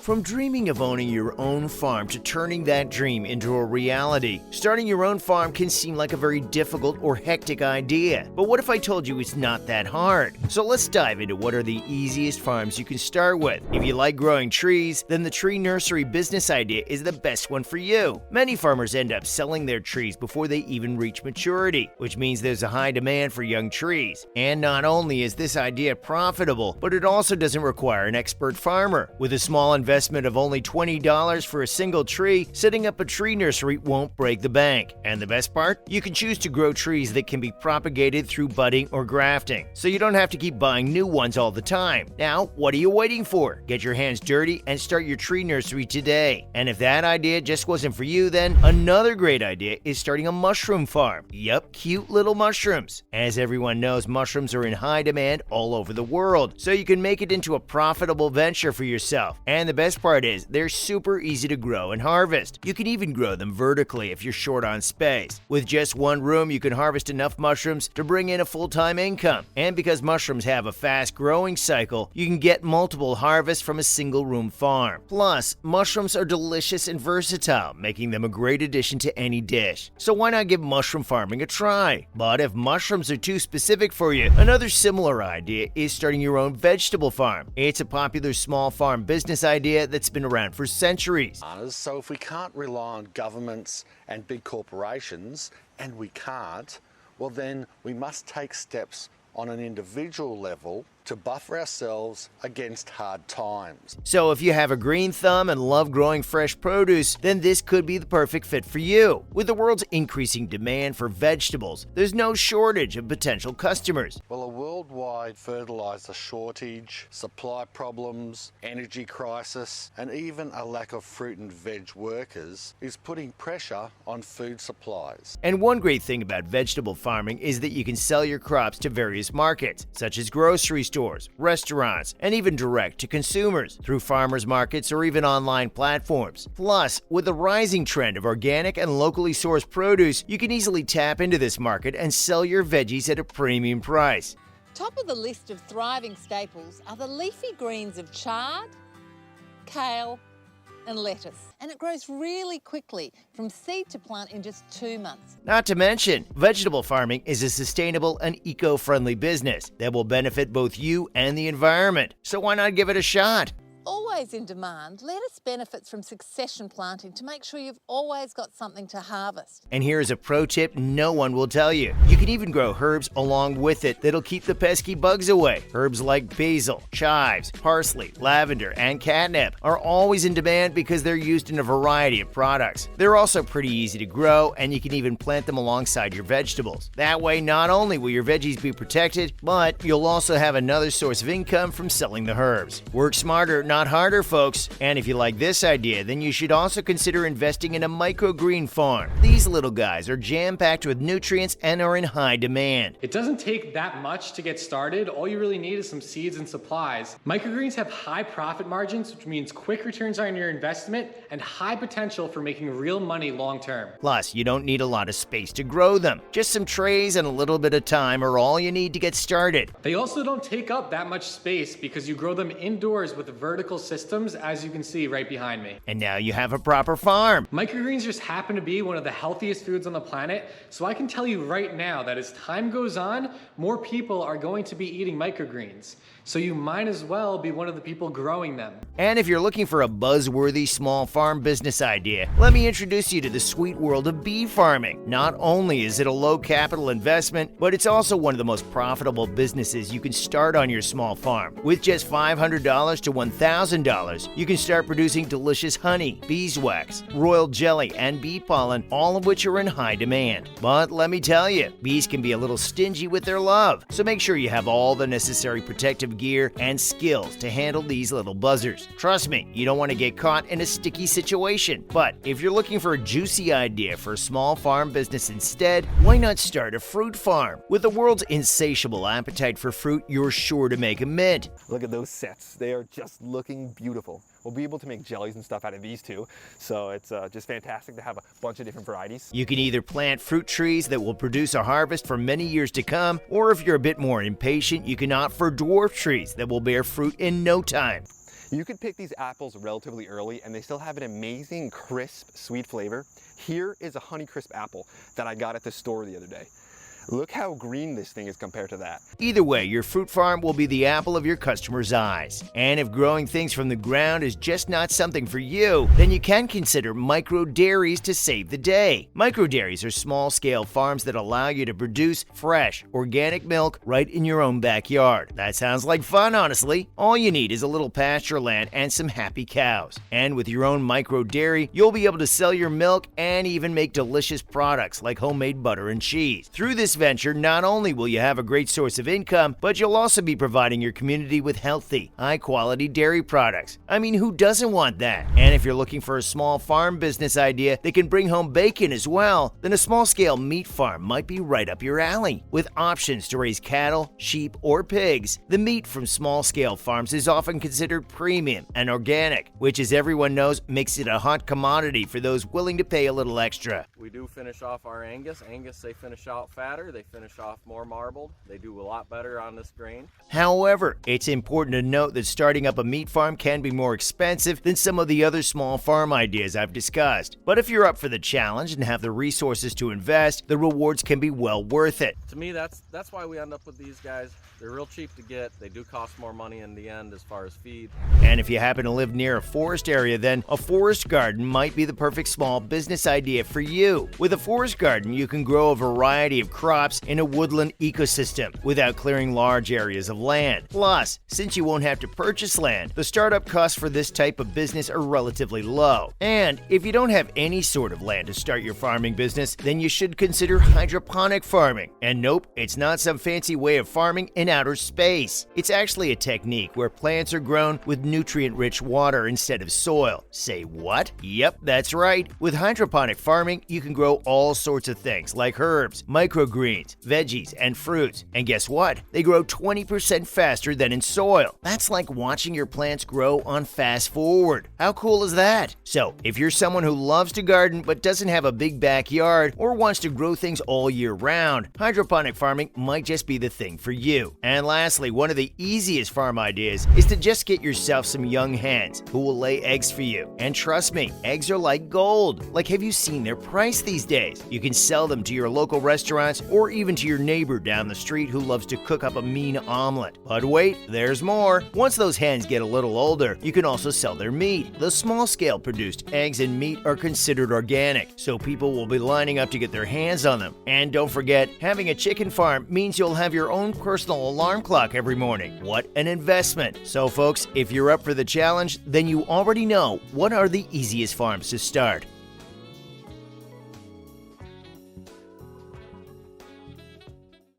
From dreaming of owning your own farm to turning that dream into a reality, starting your own farm can seem like a very difficult or hectic idea. But what if I told you it's not that hard? So let's dive into what are the easiest farms you can start with. If you like growing trees, then the tree nursery business idea is the best one for you. Many farmers end up selling their trees before they even reach maturity, which means there's a high demand for young trees. And not only is this idea profitable, but it also doesn't require an expert farmer. With a small investment of only $20 for a single tree, setting up a tree nursery won't break the bank. And the best part? You can choose to grow trees that can be propagated through budding or grafting, so you don't have to keep buying new ones all the time. Now, what are you waiting for? Get your hands dirty and start your tree nursery today. And if that idea just wasn't for you, then another great idea is starting a mushroom farm. Yup, cute little mushrooms. As everyone knows, mushrooms are in high demand all over the world, so you can make it into a profitable venture for yourself. And the best part is, they're super easy to grow and harvest. You can even grow them vertically if you're short on space. With just one room, you can harvest enough mushrooms to bring in a full-time income. And because mushrooms have a fast growing cycle, you can get multiple harvests from a single room farm. Plus, mushrooms are delicious and versatile, making them a great addition to any dish. So why not give mushroom farming a try? But if mushrooms are too specific for you, another similar idea is starting your own vegetable farm. It's a popular small farm business idea that's been around for centuries. So if we can't rely on governments and big corporations, and we can't, well then we must take steps on an individual level to buffer ourselves against hard times. So if you have a green thumb and love growing fresh produce, then this could be the perfect fit for you. With the world's increasing demand for vegetables, there's no shortage of potential customers. Well, a worldwide fertilizer shortage, supply problems, energy crisis, and even a lack of fruit and veg workers is putting pressure on food supplies. And one great thing about vegetable farming is that you can sell your crops to various markets, such as grocery stores, restaurants, and even direct to consumers through farmers markets or even online platforms. Plus, with the rising trend of organic and locally sourced produce, you can easily tap into this market and sell your veggies at a premium price. Top of the list of thriving staples are the leafy greens of chard, kale, and lettuce. And it grows really quickly, from seed to plant in just 2 months. Not to mention, vegetable farming is a sustainable and eco-friendly business that will benefit both you and the environment. So why not give it a shot? Always in demand, lettuce benefits from succession planting to make sure you've always got something to harvest. And here's a pro tip no one will tell you. You can even grow herbs along with it that'll keep the pesky bugs away. Herbs like basil, chives, parsley, lavender, and catnip are always in demand because they're used in a variety of products. They're also pretty easy to grow, and you can even plant them alongside your vegetables. That way, not only will your veggies be protected, but you'll also have another source of income from selling the herbs. Work smarter, not harder, folks. And if you like this idea, then you should also consider investing in a microgreen farm. These little guys are jam-packed with nutrients and are in high demand. It doesn't take that much to get started. All you really need is some seeds and supplies. Microgreens have high profit margins, which means quick returns on your investment and high potential for making real money long term. Plus, you don't need a lot of space to grow them. Just some trays and a little bit of time are all you need to get started. They also don't take up that much space because you grow them indoors with vertical systems, as you can see right behind me. And now you have a proper farm. Microgreens just happen to be one of the healthiest foods on the planet, so I can tell you right now that as time goes on, more people are going to be eating microgreens. So you might as well be one of the people growing them. And if you're looking for a buzzworthy small farm business idea, let me introduce you to the sweet world of bee farming. Not only is it a low capital investment, but it's also one of the most profitable businesses you can start on your small farm. With just $500 to $1,000, you can start producing delicious honey, beeswax, royal jelly, and bee pollen, all of which are in high demand. But let me tell you, bees can be a little stingy with their love, so make sure you have all the necessary protective gear and skills to handle these little buzzers. Trust me, you don't want to get caught in a sticky situation. But if you're looking for a juicy idea for a small farm business instead, why not start a fruit farm? With the world's insatiable appetite for fruit, you're sure to make a mint. Look at those sets. They are just looking beautiful. We'll be able to make jellies and stuff out of these too, so it's just fantastic to have a bunch of different varieties. You can either plant fruit trees that will produce a harvest for many years to come, or if you're a bit more impatient, you can opt for dwarf trees that will bear fruit in no time. You could pick these apples relatively early and they still have an amazing, crisp, sweet flavor. Here is a Honeycrisp apple that I got at the store the other day. Look how green this thing is compared to that. Either way, your fruit farm will be the apple of your customers' eyes. And if growing things from the ground is just not something for you, then you can consider micro dairies to save the day. Micro dairies are small-scale farms that allow you to produce fresh, organic milk right in your own backyard. That sounds like fun, honestly. All you need is a little pasture land and some happy cows. And with your own micro dairy, you'll be able to sell your milk and even make delicious products like homemade butter and cheese. Through this venture, not only will you have a great source of income, but you'll also be providing your community with healthy, high-quality dairy products. I mean, who doesn't want that? And if you're looking for a small farm business idea that can bring home bacon as well, then a small-scale meat farm might be right up your alley. With options to raise cattle, sheep, or pigs, the meat from small-scale farms is often considered premium and organic, which, as everyone knows, makes it a hot commodity for those willing to pay a little extra. We do finish off our Angus. Angus, they finish out fatter. They finish off more marbled. They do a lot better on this grain. However, it's important to note that starting up a meat farm can be more expensive than some of the other small farm ideas I've discussed. But if you're up for the challenge and have the resources to invest, the rewards can be well worth it. To me, that's why we end up with these guys. They're real cheap to get. They do cost more money in the end as far as feed. And if you happen to live near a forest area, then a forest garden might be the perfect small business idea for you. With a forest garden, you can grow a variety of crops in a woodland ecosystem without clearing large areas of land. Plus, since you won't have to purchase land, the startup costs for this type of business are relatively low. And if you don't have any sort of land to start your farming business, then you should consider hydroponic farming. And nope, it's not some fancy way of farming in outer space. It's actually a technique where plants are grown with nutrient-rich water instead of soil. Say what? Yep, that's right. With hydroponic farming, you can grow all sorts of things like herbs, microgreens, veggies, and fruits. And guess what? They grow 20% faster than in soil. That's like watching your plants grow on fast forward. How cool is that? So, if you're someone who loves to garden but doesn't have a big backyard or wants to grow things all year round, hydroponic farming might just be the thing for you. And lastly, one of the easiest farm ideas is to just get yourself some young hens who will lay eggs for you. And trust me, eggs are like gold. Like, have you seen their price these days? You can sell them to your local restaurants or even to your neighbor down the street who loves to cook up a mean omelet. But wait, there's more. Once those hens get a little older, you can also sell their meat. The small-scale produced eggs and meat are considered organic, so people will be lining up to get their hands on them. And don't forget, having a chicken farm means you'll have your own personal alarm clock every morning. What an investment. So folks, if you're up for the challenge, then you already know what are the easiest farms to start.